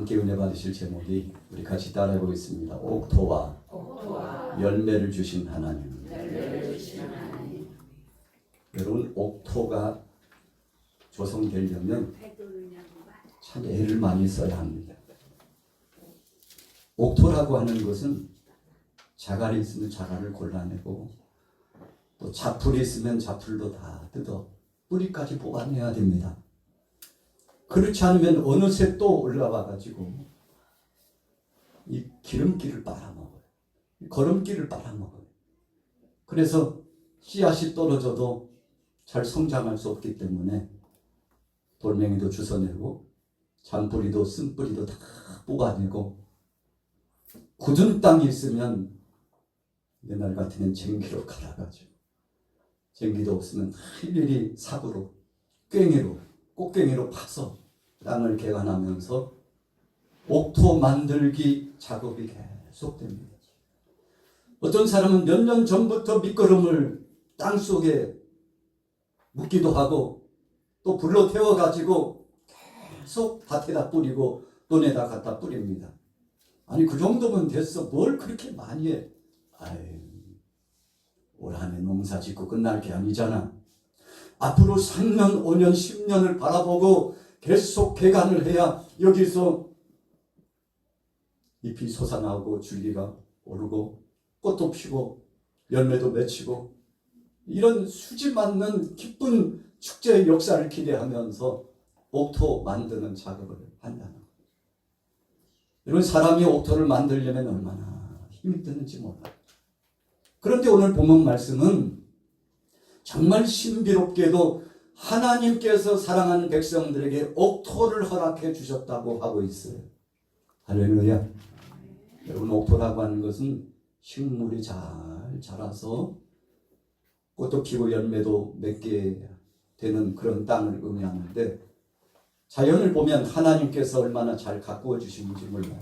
함께 은혜 받으실 제목이 우리 같이 따라해 보겠습니다. 옥토와 열매를 주신 하나님. 여러분, 옥토가 조성되려면 참 애를 많이 써야 합니다. 옥토라고 하는 것은 자갈이 있으면 자갈을 골라내고 또 자풀이 있으면 자풀도 다 뜯어 뿌리까지 뽑아내야 됩니다. 그렇지 않으면 어느새 또 올라와 가지고 이 기름기를 빨아먹어요. 거름기를 빨아먹어요. 그래서 씨앗이 떨어져도 잘 성장할 수 없기 때문에 돌멩이도 주워내고 잔뿌리도 쓴뿌리도 다 뽑아내고 굳은 땅이 있으면 옛날 같으면 쟁기로 갈아가지고 쟁기도 없으면 일일이 삽으로 괭이로 꽃괭이로 파서 땅을 개간하면서 옥토 만들기 작업이 계속됩니다. 어떤 사람은 몇 년 전부터 밑거름을 땅속에 묻기도 하고 또 불로 태워가지고 계속 밭에다 뿌리고 논에다 갖다 뿌립니다. 아니 그 정도면 됐어. 뭘 그렇게 많이 해. 올 한 해 농사 짓고 끝날 게 아니잖아. 앞으로 3년, 5년, 10년을 바라보고 계속 개간을 해야 여기서 잎이 솟아나오고 줄기가 오르고 꽃도 피고 열매도 맺히고 이런 수지 맞는 기쁜 축제의 역사를 기대하면서 옥토 만드는 작업을 한다는 거예요. 이런 사람이 옥토를 만들려면 얼마나 힘이 드는지 몰라요. 그런데 오늘 본문 말씀은 정말 신비롭게도 하나님께서 사랑하는 백성들에게 옥토를 허락해 주셨다고 하고 있어요. 할렐루야. 여러분, 옥토라고 하는 것은 식물이 잘 자라서 꽃도 피고 열매도 맺게 되는 그런 땅을 의미하는데 자연을 보면 하나님께서 얼마나 잘 가꾸어 주시는지 몰라요.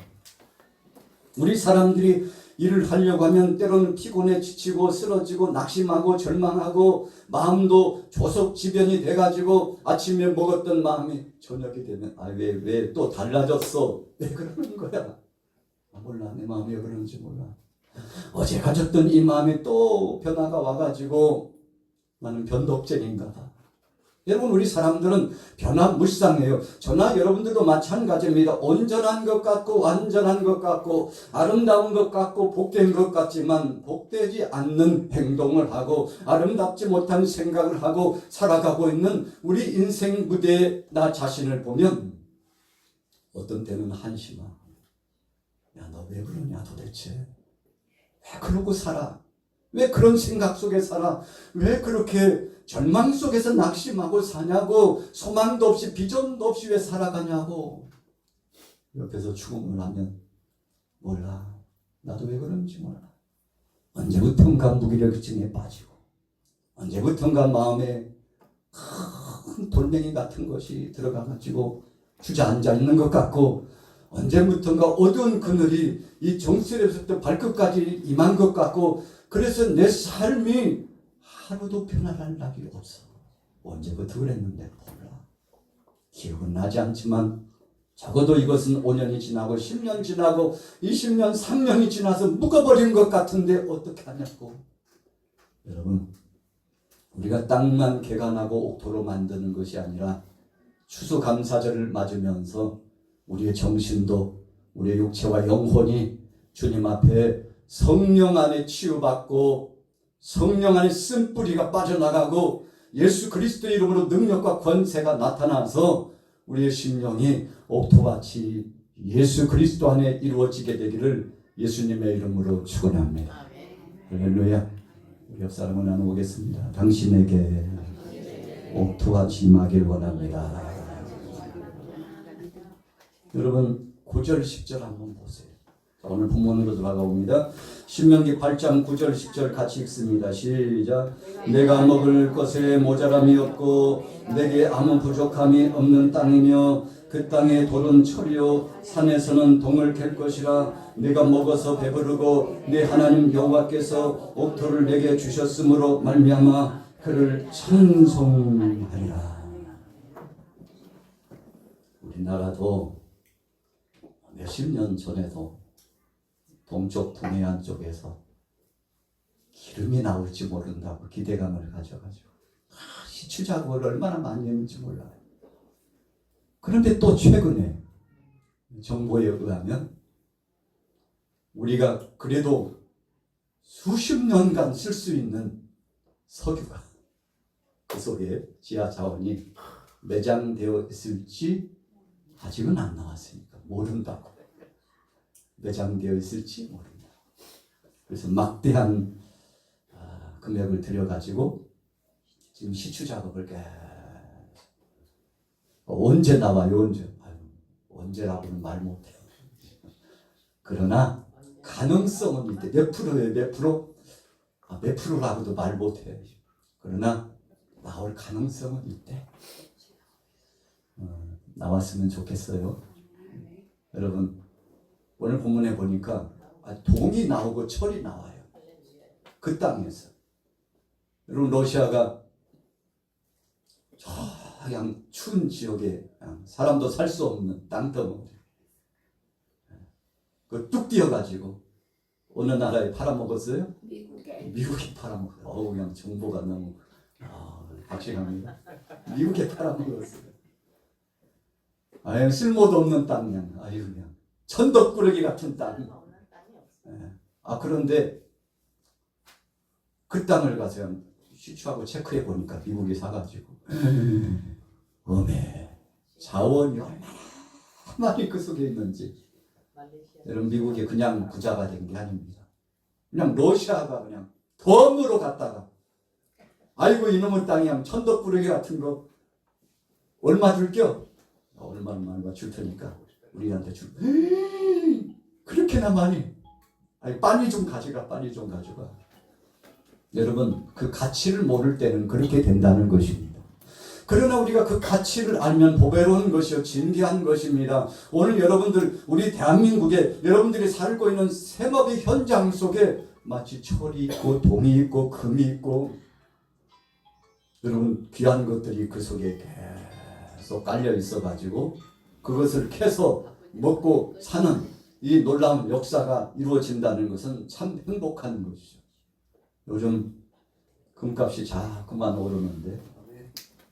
우리 사람들이 일을 하려고 하면 때로는 피곤해 지치고 쓰러지고 낙심하고 절망하고 마음도 조석지변이 돼가지고 아침에 먹었던 마음이 저녁이 되면 왜 또 달라졌어? 왜 그러는 거야? 몰라. 내 마음이 왜 그러는지 몰라. 어제 가졌던 이 마음이 또 변화가 와가지고 나는 변덕쟁인가 봐. 여러분, 우리 사람들은 변화무쌍해요. 저나 여러분들도 마찬가지입니다. 온전한 것 같고 완전한 것 같고 아름다운 것 같고 복된 것 같지만 복되지 않는 행동을 하고 아름답지 못한 생각을 하고 살아가고 있는 우리 인생 무대에 나 자신을 보면 어떤 때는 한심하. 야, 너 왜 그러냐 도대체. 왜 그러고 살아? 왜 그런 생각 속에 살아? 왜 그렇게 절망 속에서 낙심하고 사냐고. 소망도 없이 비전도 없이 왜 살아가냐고. 옆에서 추궁을 하면 몰라. 나도 왜 그런지 몰라. 언제부턴가 무기력증에 빠지고 언제부턴가 마음에 큰 돌멩이 같은 것이 들어가가지고 주저앉아 있는 것 같고 언제부턴가 어두운 그늘이 이 정수리에서부터 발끝까지 임한 것 같고 그래서 내 삶이 하루도 편안할 날이 없어. 언제부터 그랬는데 몰라. 기억은 나지 않지만 적어도 이것은 5년이 지나고 10년 지나고 20년, 3년이 지나서 묵어버린 것 같은데 어떻게 하냐고. 여러분, 우리가 땅만 개간하고 옥토로 만드는 것이 아니라 추수감사절을 맞으면서 우리의 정신도 우리의 육체와 영혼이 주님 앞에 성령 안에 치유받고 성령 안에 쓴뿌리가 빠져나가고 예수 그리스도의 이름으로 능력과 권세가 나타나서 우리의 심령이 옥토같이 예수 그리스도 안에 이루어지게 되기를 예수님의 이름으로 축원합니다. 할렐루야. 우리 옆 사람을 나누겠습니다. 당신에게 옥토같이 임하길 원합니다. 여러분, 9절 10절 한번 보세요. 오늘 본문으로 돌아가 봅니다. 신명기 8장 9절 10절 같이 읽습니다. 시작. 내가 먹을 것에 모자람이 없고 내게 아무 부족함이 없는 땅이며 그 땅의 돌은 철이요 산에서는 동을 캘 것이라. 내가 먹어서 배부르고 내 하나님 여호와께서 옥토를 내게 주셨으므로 말미암아 그를 찬송하리라. 우리나라도 몇십 년 전에도 동쪽 동해안 쪽에서 기름이 나올지 모른다고 기대감을 가져가지고 시추 작업을 얼마나 많이 했는지 몰라요. 그런데 또 최근에 정보에 의하면 우리가 그래도 수십 년간 쓸 수 있는 석유가 그 속에 지하 자원이 매장되어 있을지 아직은 안 나왔으니까 모른다고. 매장되어 있을지 모른다. 그래서 막대한 금액을 들여가지고 지금 시추 작업을 계속 언제 나와요? 언제라고는 말 못해요. 그러나 가능성은 있대. 몇 프로예요? 몇 프로? 몇 프로라고도 말 못해. 그러나 나올 가능성은 있대. 나왔으면 좋겠어요. 여러분 오늘 본문에 보니까 동이 나오고 철이 나와요. 그 땅에서. 여러분 러시아가 저 그냥 추운 지역에 사람도 살 수 없는 땅덩어리 그 뚝 뛰어가지고 어느 나라에 팔아먹었어요? 미국에 팔아먹었어요. 그냥 정보가 너무 확실합니다. 미국에 팔아먹었어요. 쓸모도 없는 땅 그냥 천덕꾸러기 같은 땅. 그런데 그 땅을 가서 시추하고 체크해 보니까 미국이 사가지고 자원이 얼마나 많이 그 속에 있는지. 여러분 미국이 그냥 부자가 된 게 아닙니다. 그냥 러시아가 그냥 덤으로 갔다가 아이고 이놈의 땅이 그냥 천덕꾸러기 같은 거 얼마 줄겨? 얼마 줄 테니까 우리한테 줄. 그렇게나 많이. 빨리 좀 가져가. 빨리 좀 가져가. 여러분 그 가치를 모를 때는 그렇게 된다는 것입니다. 그러나 우리가 그 가치를 알면 보배로운 것이요 진귀한 것입니다. 오늘 여러분들 우리 대한민국에 여러분들이 살고 있는 생업의 현장 속에 마치 철이 있고 동이 있고 금이 있고 여러분 귀한 것들이 그 속에 계속 깔려 있어 가지고 그것을 캐서 먹고 사는 이 놀라운 역사가 이루어진다는 것은 참 행복한 것이죠. 요즘 금값이 자꾸만 오르는데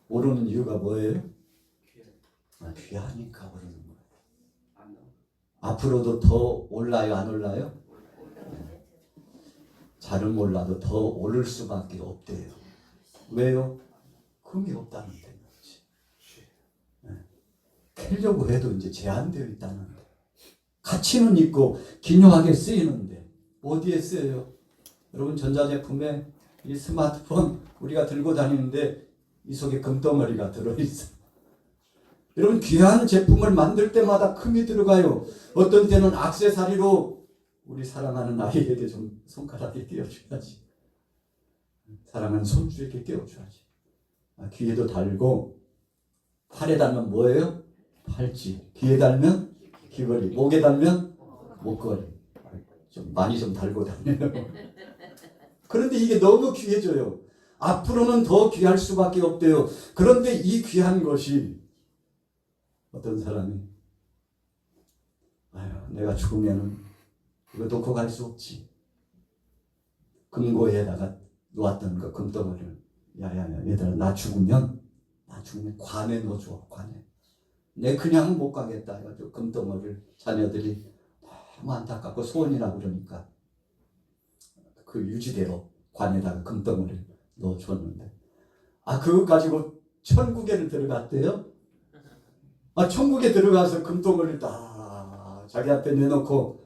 오르는 이유가 뭐예요? 귀하니까 오르는 거예요. 앞으로도 더 올라요? 안 올라요? 잘은 몰라도 더 오를 수밖에 없대요. 왜요? 금이 없다는 데지. 캐려고 해도 이제 제한되어 있다는 데. 가치는 있고 기묘하게 쓰이는데 어디에 쓰여요? 여러분 전자제품에 이 스마트폰 우리가 들고 다니는데 이 속에 금덩어리가 들어있어요. 여러분 귀한 제품을 만들 때마다 금이 들어가요. 어떤 때는 액세서리로 우리 사랑하는 아이에게 좀 손가락에 끼워줘야지. 사랑하는 손주에게 끼워줘야지. 귀에도 달고 팔에 달면 뭐예요? 팔찌. 귀에 달면 귀걸이. 목에 달면 목걸이. 좀 많이 좀 달고 다녀요. 그런데 이게 너무 귀해져요. 앞으로는 더 귀할 수밖에 없대요. 그런데 이 귀한 것이 어떤 사람이 내가 죽으면 이거 놓고 갈 수 없지. 금고에다가 놓았던 그 금덩어리를 얘들아 나 죽으면 관에 넣어줘. 관에. 내 그냥 못 가겠다 해가지고 금덩어리를 자녀들이 너무 안타깝고 소원이라고 그러니까 그 유지대로 관에다가 금덩어리를 넣어줬는데 그거 가지고 천국에를 들어갔대요. 천국에 들어가서 금덩어리를 딱 자기 앞에 내놓고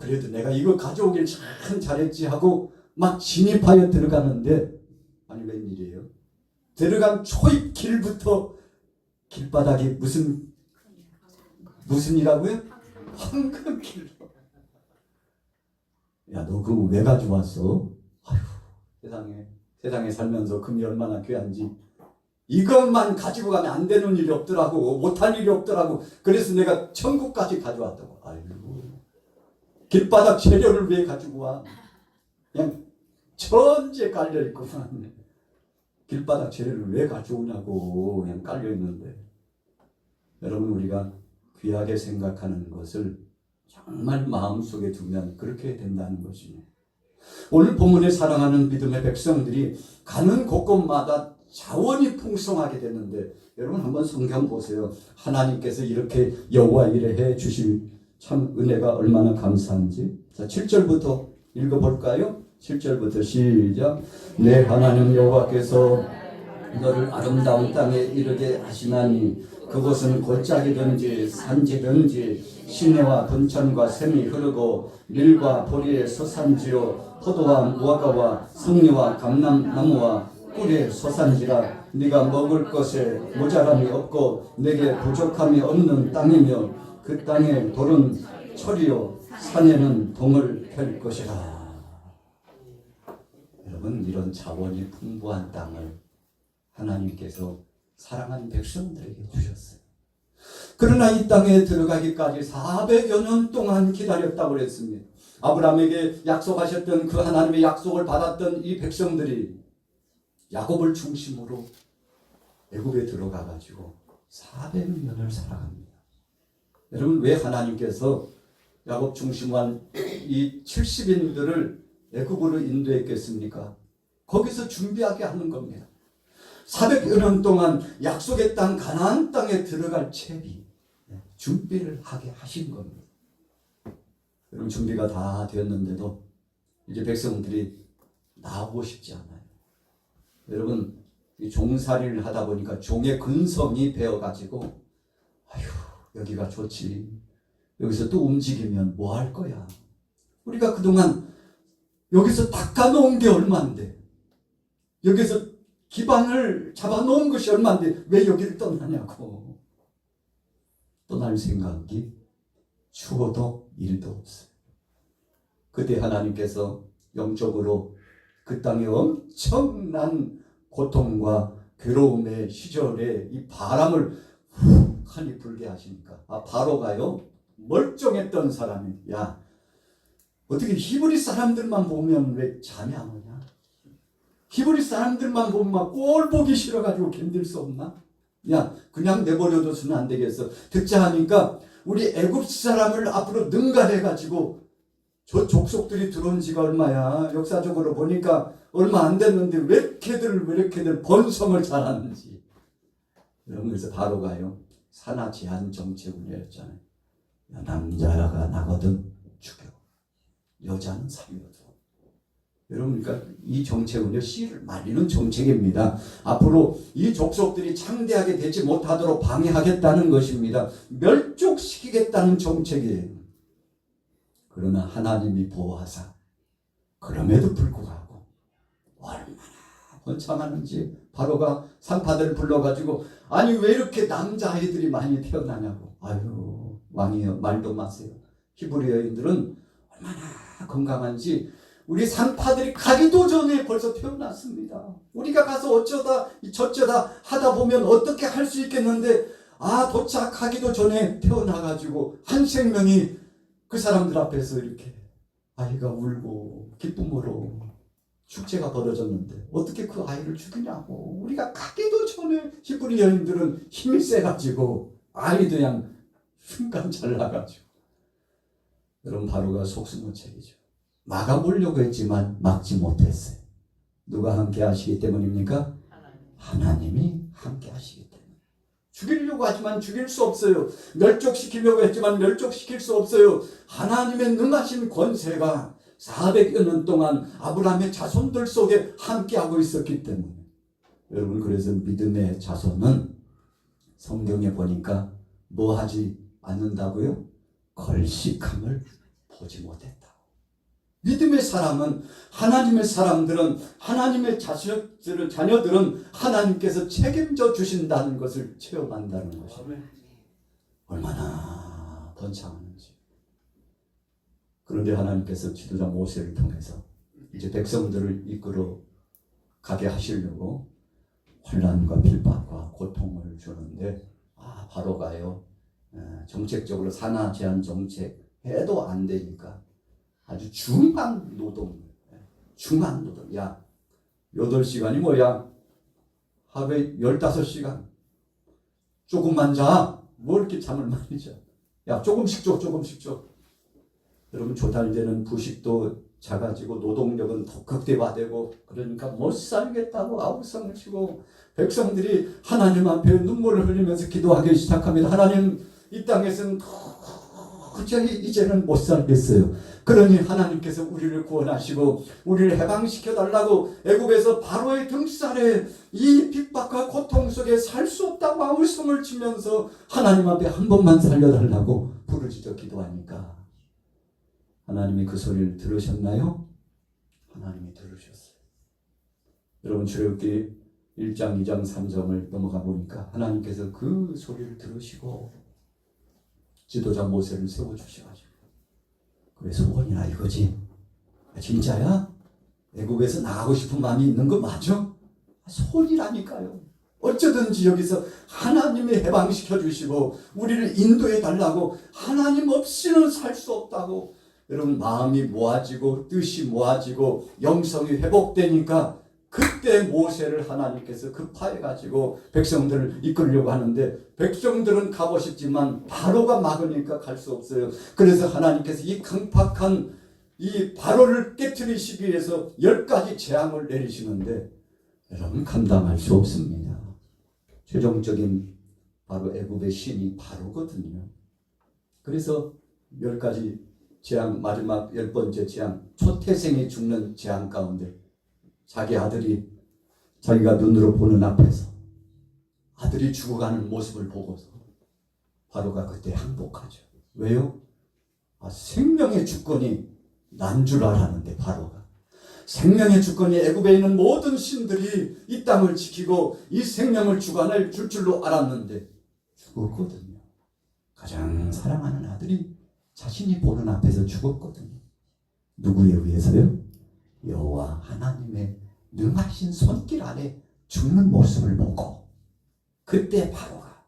그래도 내가 이거 가져오길 참 잘했지 하고 막 진입하여 들어가는데 웬일이에요? 들어간 초입 길부터 길바닥이 무슨 이라고요? 황금길로. 너 그거 왜 가져왔어? 세상에 살면서 금이 얼마나 귀한지 이것만 가지고 가면 안 되는 일이 없더라고. 못할 일이 없더라고. 그래서 내가 천국까지 가져왔다고. 길바닥 재료를 왜 가지고 와? 그냥 천지에 깔려있구만. 길바닥 재료를 왜 가져오냐고 그냥 깔려있는데. 여러분 우리가 귀하게 생각하는 것을 정말 마음속에 두면 그렇게 된다는 것이죠. 오늘 본문에 사랑하는 믿음의 백성들이 가는 곳곳마다 자원이 풍성하게 됐는데, 여러분 한번 성경 보세요. 하나님께서 이렇게 여호와 일에 해 주신 참 은혜가 얼마나 감사한지. 자, 7절부터 읽어볼까요? 7절부터 시작. 내 하나님 여호와께서 너를 아름다운 땅에 이르게 하시나니 그곳은 골짜기든지 산지든지 시내와 분천과 샘이 흐르고 밀과 보리의 서산지요 포도와 무화과와 석류와 감람나무와 꿀의 서산지라. 네가 먹을 것에 모자람이 없고 내게 부족함이 없는 땅이며 그 땅의 돌은 철이요 산에는 동을 펼 것이라. 여러분, 이런 자원이 풍부한 땅을 하나님께서 사랑하는 백성들에게 주셨어요. 그러나 이 땅에 들어가기까지 400여 년 동안 기다렸다고 그랬습니다. 아브라함에게 약속하셨던 그 하나님의 약속을 받았던 이 백성들이 야곱을 중심으로 애굽에 들어가 가지고 400년을 살아갑니다. 여러분, 왜 하나님께서 야곱 중심한 이 70인들을 애굽으로 인도했겠습니까? 거기서 준비하게 하는 겁니다. 400여 년 동안 약속의 땅 가나안 땅에 들어갈 채비 준비를 하게 하신 겁니다. 여러분, 준비가 다 되었는데도 이제 백성들이 나오고 싶지 않아요. 여러분, 이 종살이를 하다 보니까 종의 근성이 배어가지고 아휴, 여기가 좋지. 여기서 또 움직이면 뭐 할 거야. 우리가 그동안 여기서 닦아놓은 게 얼마인데, 여기서 기반을 잡아놓은 것이 얼마인데 왜 여기를 떠나냐고. 떠날 생각이 죽어도 일도 없어요. 그때 하나님께서 영적으로 그 땅에 엄청난 고통과 괴로움의 시절에 이 바람을 훅하니 불게 하시니까, 바로가요 멀쩡했던 사람이, 야 어떻게 히브리 사람들만 보면 왜 잠이 안 오냐? 히브리 사람들만 보면 막 꼴 보기 싫어가지고 견딜 수 없나? 야 그냥 내버려둬서는 안 되겠어. 듣자 하니까 우리 애굽 사람을 앞으로 능가해가지고, 저 족속들이 들어온 지가 얼마야? 역사적으로 보니까 얼마 안 됐는데 왜 이렇게들 번성을 잘하는지. 여러분, 그래서 바로가요 산하 제한 정책을 내렸잖아요. 남자가 나거든 죽여, 여자는 살려줘. 여러분, 그러니까 이 정책은요 씨를 말리는 정책입니다. 앞으로 이 족속들이 창대하게 되지 못하도록 방해하겠다는 것입니다. 멸족시키겠다는 정책이에요. 그러나 하나님이 보호하사 그럼에도 불구하고 얼마나 번창하는지 바로가 산파들 불러가지고, 아니 왜 이렇게 남자아이들이 많이 태어나냐고. 아유 왕이여 말도 마세요. 히브리 여인들은 얼마나 건강한지 우리 산파들이 가기도 전에 벌써 태어났습니다. 우리가 가서 어쩌다 저쩌다 하다 보면 어떻게 할 수 있겠는데, 도착하기도 전에 태어나가지고 한 생명이 그 사람들 앞에서 이렇게 아이가 울고 기쁨으로 축제가 벌어졌는데 어떻게 그 아이를 죽이냐고. 우리가 가기도 전에 히브리 여인들은 힘이 세가지고 아이도 그냥 순간 잘나가지고. 여러분, 바로가 속수무책이죠. 막아보려고 했지만 막지 못했어요. 누가 함께 하시기 때문입니까? 하나님이 함께 하시기 때문에. 죽이려고 하지만 죽일 수 없어요. 멸족시키려고 했지만 멸족시킬 수 없어요. 하나님의 능하신 권세가 400여 년 동안 아브라함의 자손들 속에 함께하고 있었기 때문에. 여러분, 그래서 믿음의 자손은 성경에 보니까 뭐 하지 않는다고요? 걸식함을 보지 못했다. 믿음의 사람은, 하나님의 사람들은, 하나님의 자녀들은 하나님께서 책임져 주신다는 것을 체험한다는 것입니다. 얼마나 번창하는지. 그런데 하나님께서 지도자 모세를 통해서 이제 백성들을 이끌어 가게 하시려고 환난과 핍박과 고통을 주는데, 바로가요 정책적으로 산하 제한 정책 해도 안 되니까 아주 중한 노동. 야 8시간이 뭐야? 하루에 15시간 조금만 자. 뭐 이렇게 잠을 많이 자. 야, 조금씩 줘, 조금씩 줘. 여러분, 조달되는 부식도 작아지고 노동력은 더 극대화되고, 그러니까 못 살겠다고 아우성을 치고 백성들이 하나님 앞에 눈물을 흘리면서 기도하기 시작합니다. 하나님, 이 땅에서는 도저히 이제는 못 살겠어요. 그러니 하나님께서 우리를 구원하시고 우리를 해방시켜 달라고 애굽에서 바로의 등살에 이 핍박과 고통 속에 살 수 없다고 아우성을 치면서 하나님 앞에 한 번만 살려달라고 부르짖어 기도하니까 하나님이 그 소리를 들으셨나요? 하나님이 들으셨어요. 여러분, 출애굽기 1장, 2장, 3장을 넘어가 보니까 하나님께서 그 소리를 들으시고 지도자 모세를 세워주셔가지고, 그래, 소원이나 이거지? 진짜야? 애굽에서 나가고 싶은 마음이 있는 거 맞아? 소원이라니까요. 어쩌든지 여기서 하나님이 해방시켜 주시고 우리를 인도해 달라고, 하나님 없이는 살 수 없다고. 여러분, 마음이 모아지고 뜻이 모아지고 영성이 회복되니까 그때 모세를 하나님께서 급파해가지고 백성들을 이끌려고 하는데, 백성들은 가고 싶지만 바로가 막으니까 갈 수 없어요. 그래서 하나님께서 이 강팍한 이 바로를 깨트리시기 위해서 10가지 재앙을 내리시는데 여러분, 감당할 수 없습니다. 최종적인 바로 애굽의 신이 바로거든요. 그래서 10가지 재앙, 마지막 10번째 재앙, 초태생이 죽는 재앙 가운데 자기 아들이 자기가 눈으로 보는 앞에서 아들이 죽어가는 모습을 보고서 바로가 그때 항복하죠. 왜요? 생명의 주권이 난 줄 알았는데, 바로가 생명의 주권이 애굽에 있는 모든 신들이 이 땅을 지키고 이 생명을 주관할 줄로 알았는데 죽었거든요. 가장 사랑하는 아들이 자신이 보는 앞에서 죽었거든요. 누구에 의해서요? 여호와 하나님의 능하신 손길 아래 죽는 모습을 보고, 그때 바로가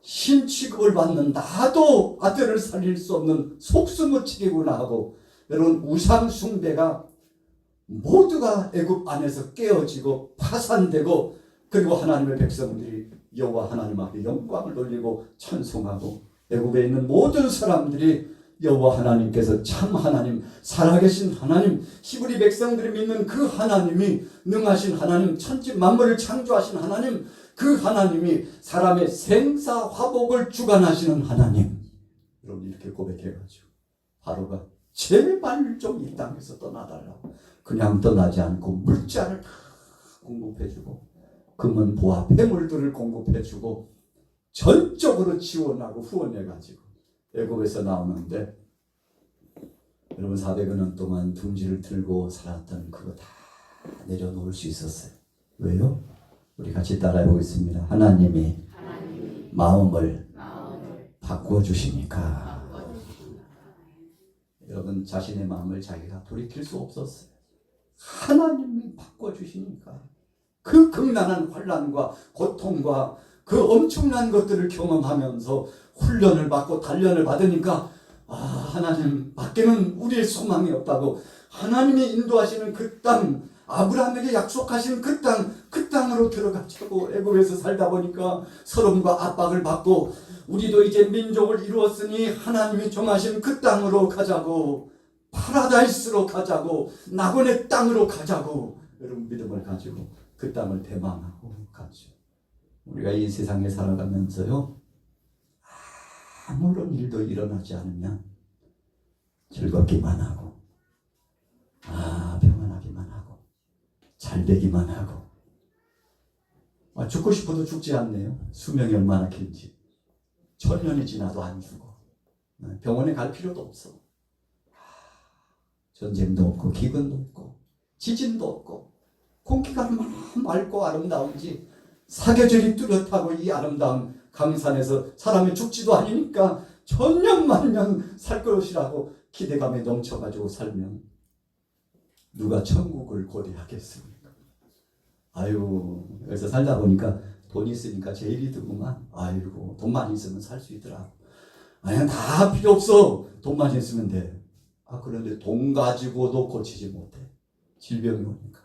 신 취급을 받는 나도 아들을 살릴 수 없는 속수무책이구나 하고, 여러분, 우상 숭배가 모두가 애굽 안에서 깨어지고 파산되고, 그리고 하나님의 백성들이 여호와 하나님 앞에 영광을 돌리고 찬송하고, 애굽에 있는 모든 사람들이 여호와 하나님께서 참 하나님, 살아계신 하나님, 히브리 백성들이 믿는 그 하나님이 능하신 하나님, 천지 만물을 창조하신 하나님, 그 하나님이 사람의 생사화복을 주관하시는 하나님. 여러분, 이렇게 고백해가지고 바로가 제발 좀 이 땅에서 떠나달라고, 그냥 떠나지 않고 물자를 다 공급해주고 금은 보화 폐물들을 공급해주고 전적으로 지원하고 후원해가지고 애굽에서 나오는데, 여러분, 400여 년 동안 둥지를 들고 살았던 그거 다 내려놓을 수 있었어요. 왜요? 우리 같이 따라해 보겠습니다. 하나님이 마음을 바꿔주시니까. 여러분, 자신의 마음을 자기가 돌이킬 수 없었어요. 하나님이 바꿔주시니까 그 극난한 환난과 고통과 그 엄청난 것들을 경험하면서 훈련을 받고 단련을 받으니까, 하나님 밖에는 우리의 소망이 없다고, 하나님이 인도하시는 그 땅, 아브라함에게 약속하신 그 땅으로 들어가자고. 애굽에서 살다 보니까 서름과 압박을 받고, 우리도 이제 민족을 이루었으니 하나님이 정하신 그 땅으로 가자고, 파라다이스로 가자고, 낙원의 땅으로 가자고, 여러분, 믿음을 가지고 그 땅을 대망하고 가죠. 우리가 이 세상에 살아가면서요, 아무런 일도 일어나지 않으면 즐겁기만 하고, 평안하기만 하고, 잘 되기만 하고, 죽고 싶어도 죽지 않네요. 수명이 얼마나 긴지. 1000년이 지나도 안 죽어. 병원에 갈 필요도 없어. 전쟁도 없고 기근도 없고 지진도 없고, 공기가 얼마나 맑고 아름다운지, 사계절이 뚜렷하고 이 아름다운 강산에서 사람이 죽지도 않으니까 천년만년 살 것이라고 기대감에 넘쳐가지고 살면 누가 천국을 고대하겠습니까? 여기서 살다 보니까 돈 있으니까 제일이 드구만. 돈 많이 있으면 살 수 있더라. 다 필요 없어. 돈만 있으면 돼. 그런데 돈 가지고도 고치지 못해. 질병이 오니까.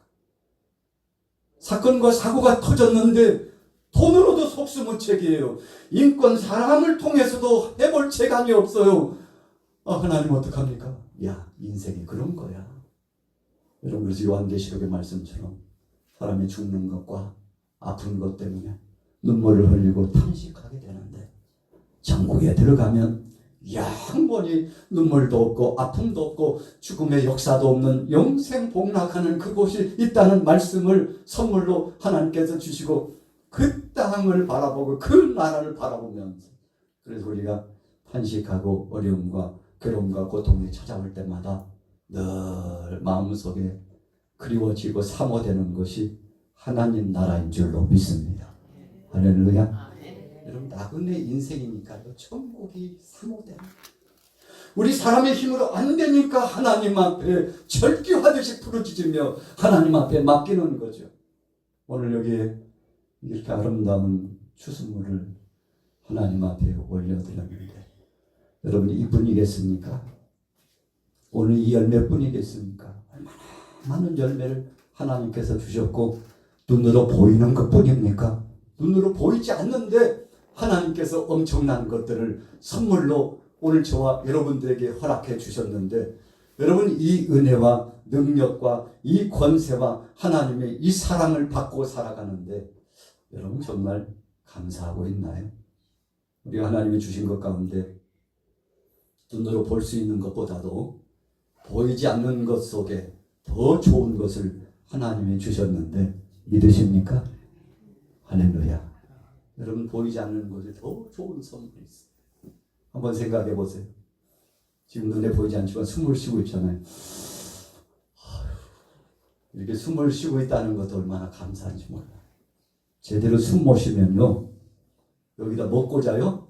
사건과 사고가 터졌는데 돈으로도 속수무책이에요. 인권 사람을 통해서도 해볼 재간이 없어요. 하나님 어떡합니까? 야, 인생이 그런 거야. 여러분, 그래서 요한계시록의 말씀처럼 사람이 죽는 것과 아픈 것 때문에 눈물을 흘리고 탄식하게 되는데 천국에 들어가면 영원히 눈물도 없고 아픔도 없고 죽음의 역사도 없는 영생 복락하는 그곳이 있다는 말씀을 선물로 하나님께서 주시고 그 땅을 바라보고 그 나라를 바라보면서 그래서 우리가 탄식하고 어려움과 괴로움과 고통이 찾아올 때마다 늘 마음속에 그리워지고 사모되는 것이 하나님 나라인 줄로 믿습니다. 할렐루야. 여러분, 나그네 인생이니까요. 천국이 사모되는 우리 사람의 힘으로 안 되니까 하나님 앞에 절규하듯이 부르짖으며 하나님 앞에 맡기는 거죠. 오늘 여기에 이렇게 아름다운 추수물을 하나님 앞에 올려드렸는데 여러분, 이뿐이겠습니까? 오늘 이 열매뿐이겠습니까? 얼마나 많은 열매를 하나님께서 주셨고 눈으로 보이는 것뿐입니까? 눈으로 보이지 않는데 하나님께서 엄청난 것들을 선물로 오늘 저와 여러분들에게 허락해 주셨는데 여러분, 이 은혜와 능력과 이 권세와 하나님의 이 사랑을 받고 살아가는데 여러분 정말 감사하고 있나요? 우리가 하나님이 주신 것 가운데 눈으로 볼 수 있는 것보다도 보이지 않는 것 속에 더 좋은 것을 하나님이 주셨는데 믿으십니까? 할렐루야. 여러분, 보이지 않는 것에 더 좋은 선물이 있어요. 한번 생각해 보세요. 지금 눈에 보이지 않지만 숨을 쉬고 있잖아요. 이렇게 숨을 쉬고 있다는 것도 얼마나 감사한지 몰라요. 제대로 숨 못 쉬면요, 여기다 뭐 꽂아요?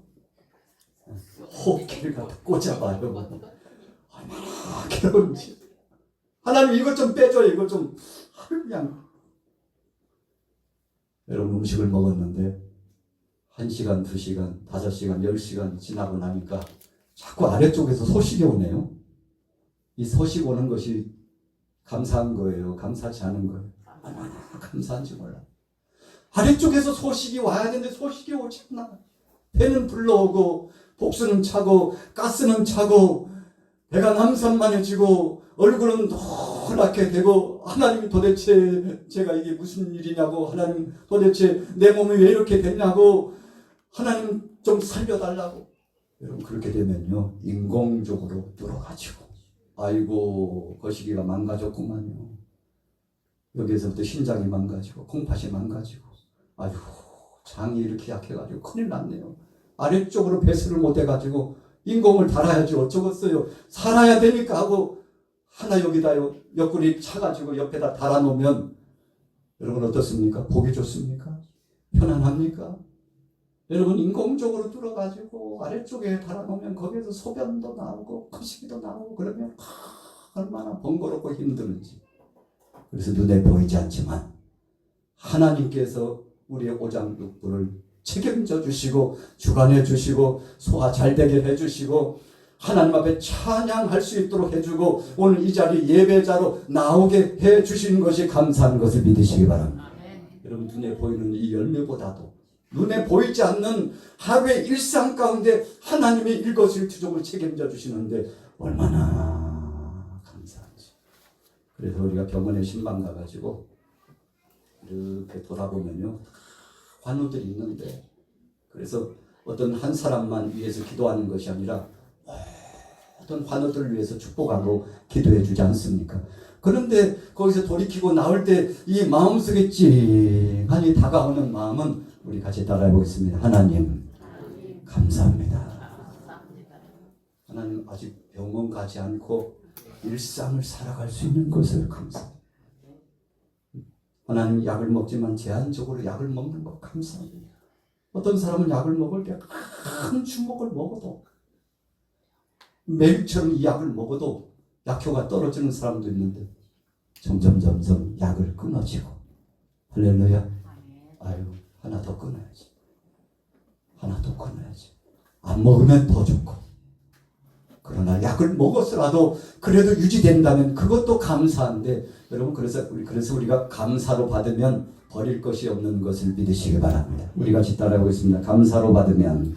호흡기를 갖다 꽂아봐요. 얼마나 괴로운지. 하나님 이것 좀 빼줘요. 이것 좀. 그냥. 여러분, 음식을 먹었는데 1시간, 2시간, 5시간, 10시간 지나고 나니까 자꾸 아래쪽에서 소식이 오네요. 이 소식 오는 것이 감사한 거예요. 감사치 않은 거예요. 얼마나 감사한지 몰라요. 아래쪽에서 소식이 와야 되는데 소식이 오지 않아. 배는 불러오고 복수는 차고 가스는 차고 배가 남산만해지고 얼굴은 노랗게 되고 하나님 도대체 제가 이게 무슨 일이냐고 하나님 도대체 내 몸이 왜 이렇게 됐냐고 하나님 좀 살려달라고. 여러분, 그렇게 되면요 인공적으로 뚫어가지고 아이고 거시기가 망가졌구만요. 여기에서부터 신장이 망가지고 콩팥이 망가지고 아이고 장이 이렇게 약해가지고 큰일 났네요. 아래쪽으로 배수를 못해가지고 인공을 달아야지 어쩌겠어요. 살아야 되니까 하고 하나 여기다 옆구리 차가지고 옆에다 달아놓으면 여러분 어떻습니까? 보기 좋습니까? 편안합니까? 여러분, 인공적으로 뚫어가지고 아래쪽에 달아놓으면 거기에서 소변도 나오고 거시기도 나오고 그러면 얼마나 번거롭고 힘드는지. 그래서 눈에 보이지 않지만 하나님께서 우리의 오장육부를 책임져 주시고 주관해 주시고 소화 잘 되게 해주시고 하나님 앞에 찬양할 수 있도록 해주고 오늘 이 자리 예배자로 나오게 해주시는 것이 감사한 것을 믿으시기 바랍니다. 여러분, 눈에 보이는 이 열매보다도 눈에 보이지 않는 하루의 일상 가운데 하나님이 일거수일투족을 책임져 주시는데 얼마나 감사한지. 그래서 우리가 병원에 신방 가가지고 이렇게 돌아보면요 환우들이 있는데 그래서 어떤 한 사람만 위해서 기도하는 것이 아니라 모든 환우들을 위해서 축복하고 기도해 주지 않습니까? 그런데 거기서 돌이키고 나올 때 이 마음속에 찡하니 다가오는 마음은 우리 같이 따라해 보겠습니다. 하나님 감사합니다. 하나님 아직 병원 가지 않고 일상을 살아갈 수 있는 것을 감사합니다. 하나님 약을 먹지만 제한적으로 약을 먹는 것 감사합니다. 어떤 사람은 약을 먹을 때 큰 주먹을 먹어도 매일처럼 이 약을 먹어도 약효가 떨어지는 사람도 있는데 점점 약을 끊어지고 할렐루야. 아유 하나 더 끊어야지. 하나 더 끊어야지. 안 먹으면 더 좋고 그러나 약을 먹었어라도 그래도 유지된다면 그것도 감사한데 여러분 그래서 우리가 감사로 받으면 버릴 것이 없는 것을 믿으시기 바랍니다. 우리 같이 따라하겠습니다. 감사로 받으면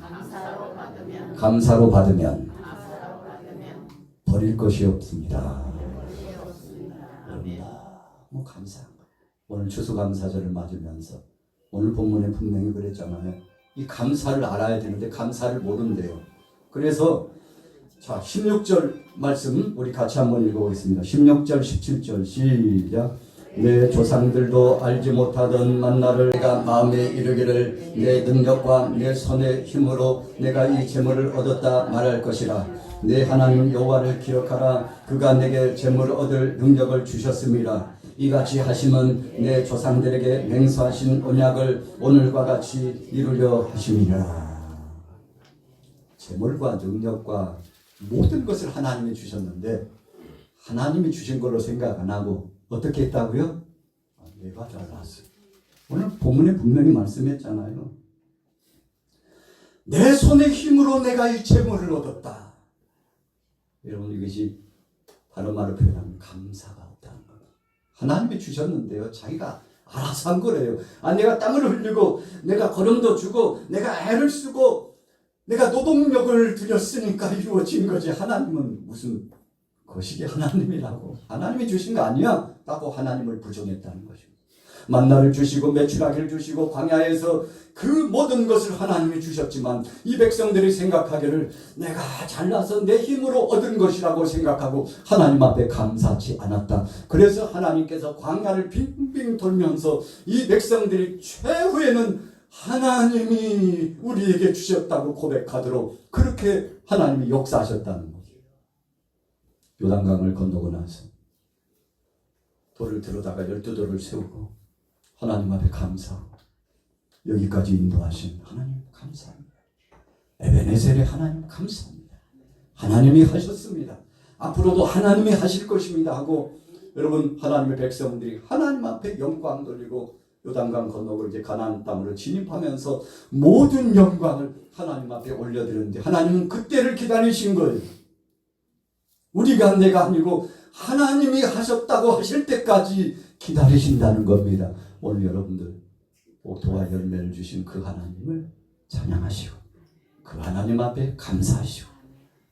버릴 것이 없습니다. 너무 감사한 거예요. 오늘 추수감사절을 맞으면서 오늘 본문에 분명히 그랬잖아요. 이 감사를 알아야 되는데 감사를 모른대요. 그래서 자 16절 말씀 우리 같이 한번 읽어보겠습니다. 16절 17절 시작. 내 조상들도 알지 못하던 만나를 내가 마음에 이르기를 내 능력과 내 손의 힘으로 내가 이 재물을 얻었다 말할 것이라. 내 하나님 여호와를 기억하라. 그가 내게 재물을 얻을 능력을 주셨음이라. 이같이 하심은 내 조상들에게 맹세하신 언약을 오늘과 같이 이루려 하심이라. 재물과 능력과 모든 것을 하나님이 주셨는데 하나님이 주신 걸로 생각 안 하고 어떻게 했다고요? 내가 잘났어. 오늘 본문에 분명히 말씀했잖아요. 내 손의 힘으로 내가 이 재물을 얻었다. 여러분 이것이 다른 말로 표현하면 감사가 없다는 겁니다. 하나님이 주셨는데요. 자기가 알아서 한 거래요. 내가 땀을 흘리고 내가 걸음도 주고 내가 애를 쓰고 내가 노동력을 들였으니까 이루어진 거지. 하나님은 무슨 거시기 하나님이라고. 하나님이 주신 거 아니야? 라고 하나님을 부정했다는 것입니다. 만나를 주시고 메추라기를 주시고 광야에서 그 모든 것을 하나님이 주셨지만 이 백성들이 생각하기를 내가 잘나서 내 힘으로 얻은 것이라고 생각하고 하나님 앞에 감사하지 않았다. 그래서 하나님께서 광야를 빙빙 돌면서 이 백성들이 최후에는 하나님이 우리에게 주셨다고 고백하도록 그렇게 하나님이 역사하셨다는 거죠. 요단강을 건너고 나서 돌을 들어다가 12돌을 세우고 하나님 앞에 감사하고 여기까지 인도하신 하나님 감사합니다. 에베네셀의 하나님 감사합니다. 하나님이 하셨습니다. 앞으로도 하나님이 하실 것입니다 하고 여러분 하나님의 백성들이 하나님 앞에 영광 돌리고 요단강 건너고 이제 가나안 땅으로 진입하면서 모든 영광을 하나님 앞에 올려드렸는데 하나님은 그때를 기다리신 거예요. 우리가 내가 아니고 하나님이 하셨다고 하실 때까지 기다리신다는 겁니다. 오늘 여러분들 옥토와 열매를 주신 그 하나님을 찬양하시고 그 하나님 앞에 감사하시고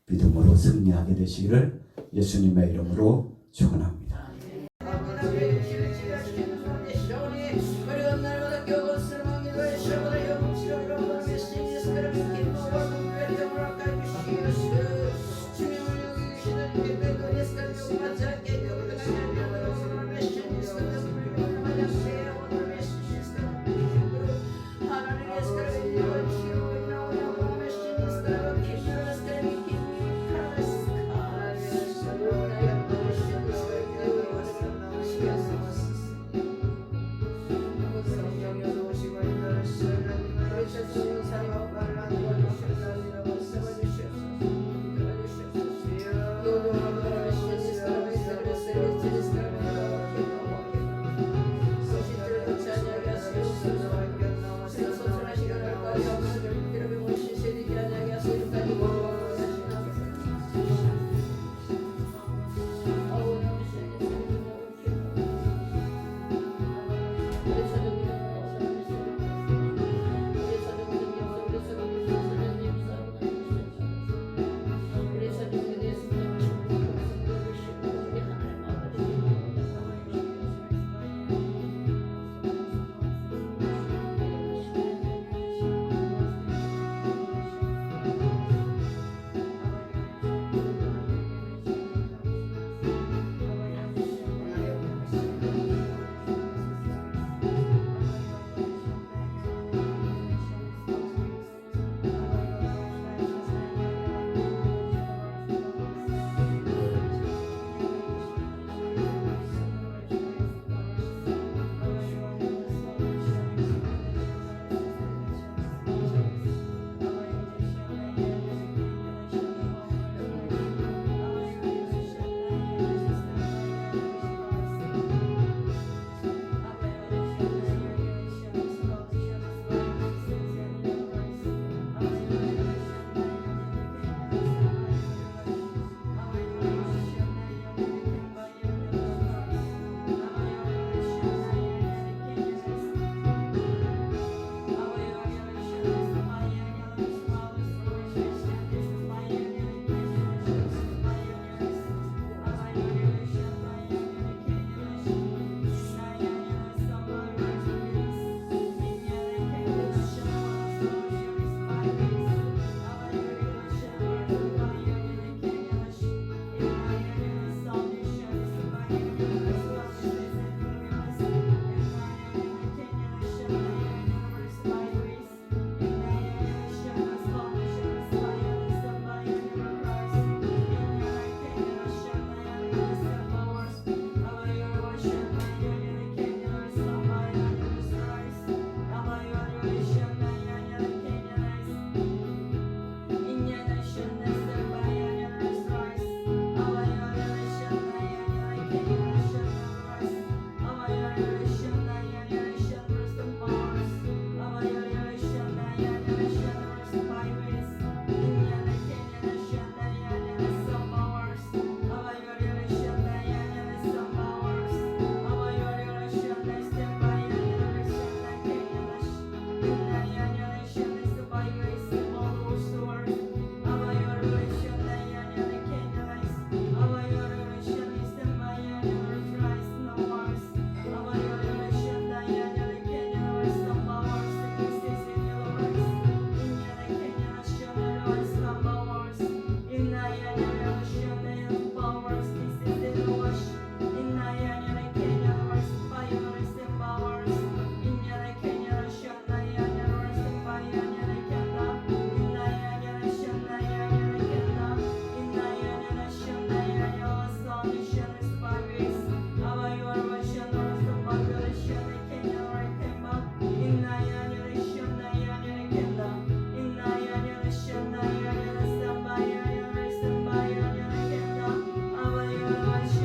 믿음으로 승리하게 되시기를 예수님의 이름으로 축원합니다. Yes.